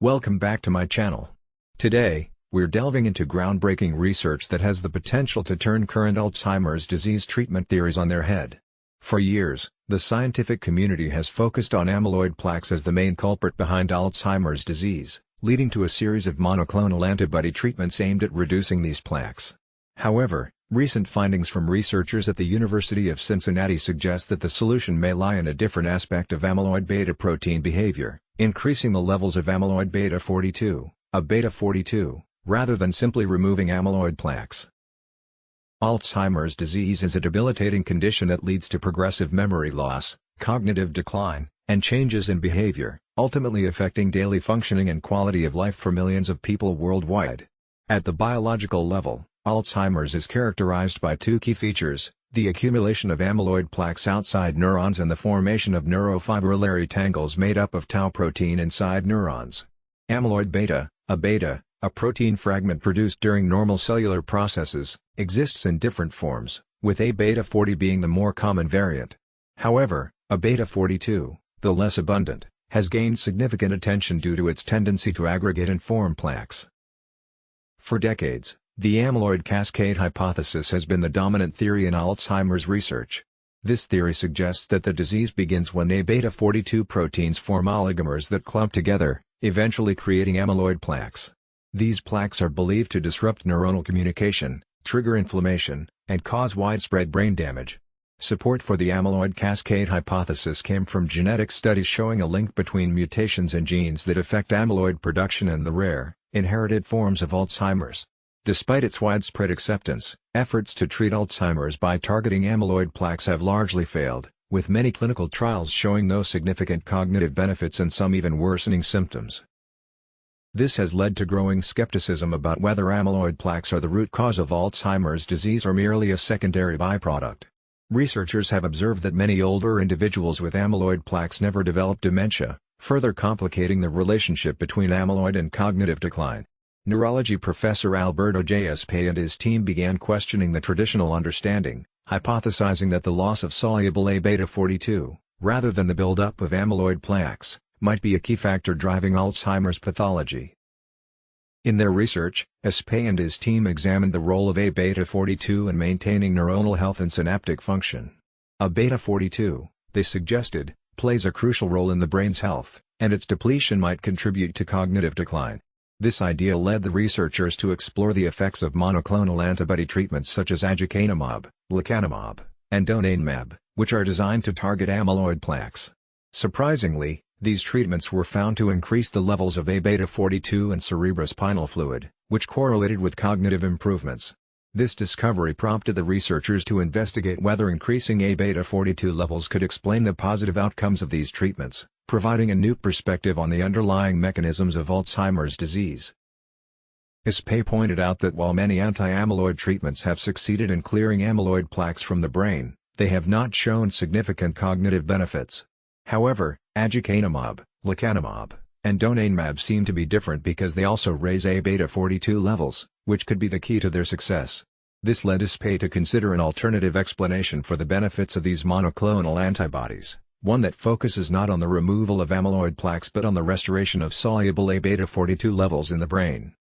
Welcome back to my channel. Today, we're delving into groundbreaking research that has the potential to turn current Alzheimer's disease treatment theories on their head. For years, the scientific community has focused on amyloid plaques as the main culprit behind Alzheimer's disease, leading to a series of monoclonal antibody treatments aimed at reducing these plaques. However, recent findings from researchers at the University of Cincinnati suggest that the solution may lie in a different aspect of amyloid beta protein behavior, increasing the levels of amyloid beta 42, a beta 42, rather than simply removing amyloid plaques. Alzheimer's disease is a debilitating condition that leads to progressive memory loss, cognitive decline, and changes in behavior, ultimately affecting daily functioning and quality of life for millions of people worldwide. At the biological level, Alzheimer's is characterized by two key features: the accumulation of amyloid plaques outside neurons and the formation of neurofibrillary tangles made up of tau protein inside neurons. Amyloid beta, a protein fragment produced during normal cellular processes, exists in different forms, with A beta 40 being the more common variant. However, A beta 42, though less abundant, has gained significant attention due to its tendency to aggregate and form plaques. For decades, the amyloid cascade hypothesis has been the dominant theory in Alzheimer's research. This theory suggests that the disease begins when A beta 42 proteins form oligomers that clump together, eventually creating amyloid plaques. These plaques are believed to disrupt neuronal communication, trigger inflammation, and cause widespread brain damage. Support for the amyloid cascade hypothesis came from genetic studies showing a link between mutations in genes that affect amyloid production and the rare, inherited forms of Alzheimer's. Despite its widespread acceptance, efforts to treat Alzheimer's by targeting amyloid plaques have largely failed, with many clinical trials showing no significant cognitive benefits and some even worsening symptoms. This has led to growing skepticism about whether amyloid plaques are the root cause of Alzheimer's disease or merely a secondary byproduct. Researchers have observed that many older individuals with amyloid plaques never develop dementia, further complicating the relationship between amyloid and cognitive decline. Neurology professor Alberto J. Espay and his team began questioning the traditional understanding, hypothesizing that the loss of soluble A beta 42, rather than the buildup of amyloid plaques, might be a key factor driving Alzheimer's pathology. In their research, Espay and his team examined the role of A beta 42 in maintaining neuronal health and synaptic function. A beta 42, they suggested, plays a crucial role in the brain's health, and its depletion might contribute to cognitive decline. This idea led the researchers to explore the effects of monoclonal antibody treatments such as aducanumab, lecanemab, and donanemab, which are designed to target amyloid plaques. Surprisingly, these treatments were found to increase the levels of A beta 42 in cerebrospinal fluid, which correlated with cognitive improvements. This discovery prompted the researchers to investigate whether increasing A beta 42 levels could explain the positive outcomes of these treatments, providing a new perspective on the underlying mechanisms of Alzheimer's disease. Espay pointed out that while many anti-amyloid treatments have succeeded in clearing amyloid plaques from the brain, they have not shown significant cognitive benefits. However, aducanumab, lecanemab, and donanemab seem to be different because they also raise A beta 42 levels, which could be the key to their success. This led Espay to consider an alternative explanation for the benefits of these monoclonal antibodies, one that focuses not on the removal of amyloid plaques but on the restoration of soluble A beta 42 levels in the brain.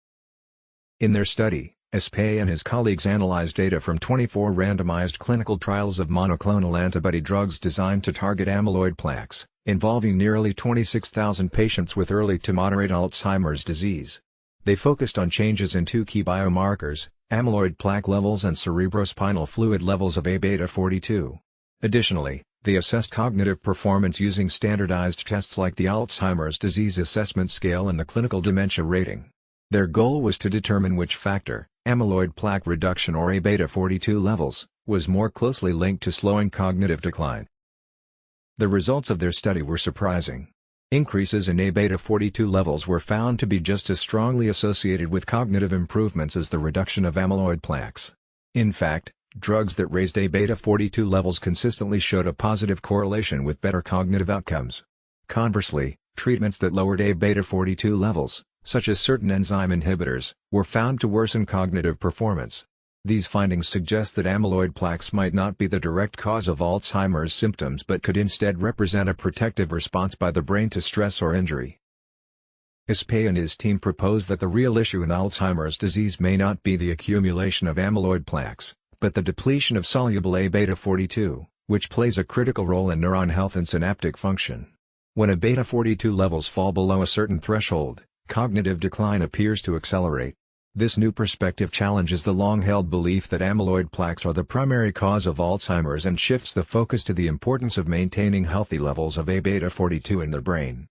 In their study, Espay and his colleagues analyzed data from 24 randomized clinical trials of monoclonal antibody drugs designed to target amyloid plaques, involving nearly 26,000 patients with early to moderate Alzheimer's disease. They focused on changes in two key biomarkers, amyloid plaque levels and cerebrospinal fluid levels of A beta 42. Additionally, they assessed cognitive performance using standardized tests like the Alzheimer's Disease Assessment Scale and the Clinical Dementia Rating. Their goal was to determine which factor, amyloid plaque reduction or A beta 42 levels, was more closely linked to slowing cognitive decline. The results of their study were surprising. Increases in A beta 42 levels were found to be just as strongly associated with cognitive improvements as the reduction of amyloid plaques. In fact, drugs that raised A beta 42 levels consistently showed a positive correlation with better cognitive outcomes. Conversely, treatments that lowered A beta 42 levels, such as certain enzyme inhibitors, were found to worsen cognitive performance. These findings suggest that amyloid plaques might not be the direct cause of Alzheimer's symptoms but could instead represent a protective response by the brain to stress or injury. Espay and his team propose that the real issue in Alzheimer's disease may not be the accumulation of amyloid plaques, but the depletion of soluble A-beta 42, which plays a critical role in neuron health and synaptic function. When A-beta 42 levels fall below a certain threshold, cognitive decline appears to accelerate. This new perspective challenges the long-held belief that amyloid plaques are the primary cause of Alzheimer's and shifts the focus to the importance of maintaining healthy levels of A-beta 42 in the brain.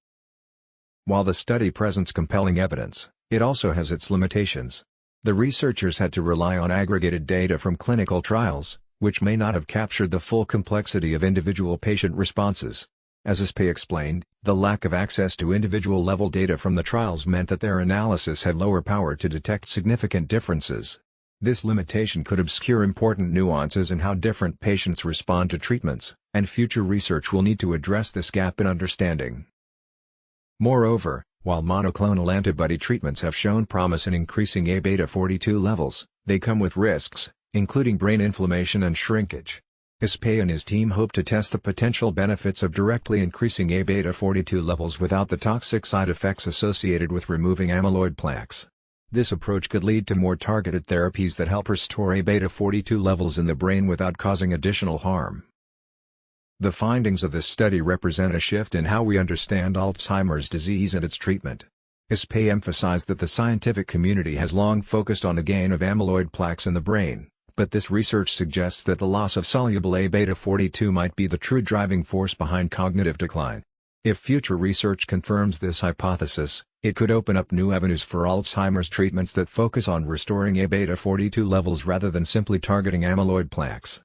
While the study presents compelling evidence, it also has its limitations. The researchers had to rely on aggregated data from clinical trials, which may not have captured the full complexity of individual patient responses. As Espay explained, the lack of access to individual-level data from the trials meant that their analysis had lower power to detect significant differences. This limitation could obscure important nuances in how different patients respond to treatments, and future research will need to address this gap in understanding. Moreover, while monoclonal antibody treatments have shown promise in increasing A-beta 42 levels, they come with risks, including brain inflammation and shrinkage. Espay and his team hope to test the potential benefits of directly increasing A-beta 42 levels without the toxic side effects associated with removing amyloid plaques. This approach could lead to more targeted therapies that help restore A-beta 42 levels in the brain without causing additional harm. The findings of this study represent a shift in how we understand Alzheimer's disease and its treatment. Espay emphasized that the scientific community has long focused on the gain of amyloid plaques in the brain, but this research suggests that the loss of soluble A-beta 42 might be the true driving force behind cognitive decline. If future research confirms this hypothesis, it could open up new avenues for Alzheimer's treatments that focus on restoring A-beta 42 levels rather than simply targeting amyloid plaques.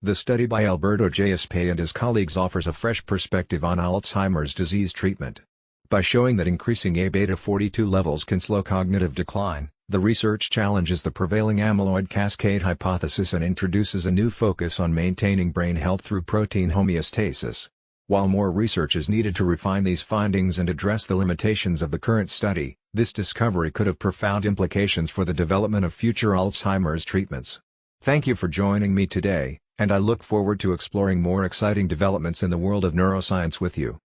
The study by Alberto J. Espay and his colleagues offers a fresh perspective on Alzheimer's disease treatment. By showing that increasing A-beta 42 levels can slow cognitive decline, the research challenges the prevailing amyloid cascade hypothesis and introduces a new focus on maintaining brain health through protein homeostasis. While more research is needed to refine these findings and address the limitations of the current study, this discovery could have profound implications for the development of future Alzheimer's treatments. Thank you for joining me today, and I look forward to exploring more exciting developments in the world of neuroscience with you.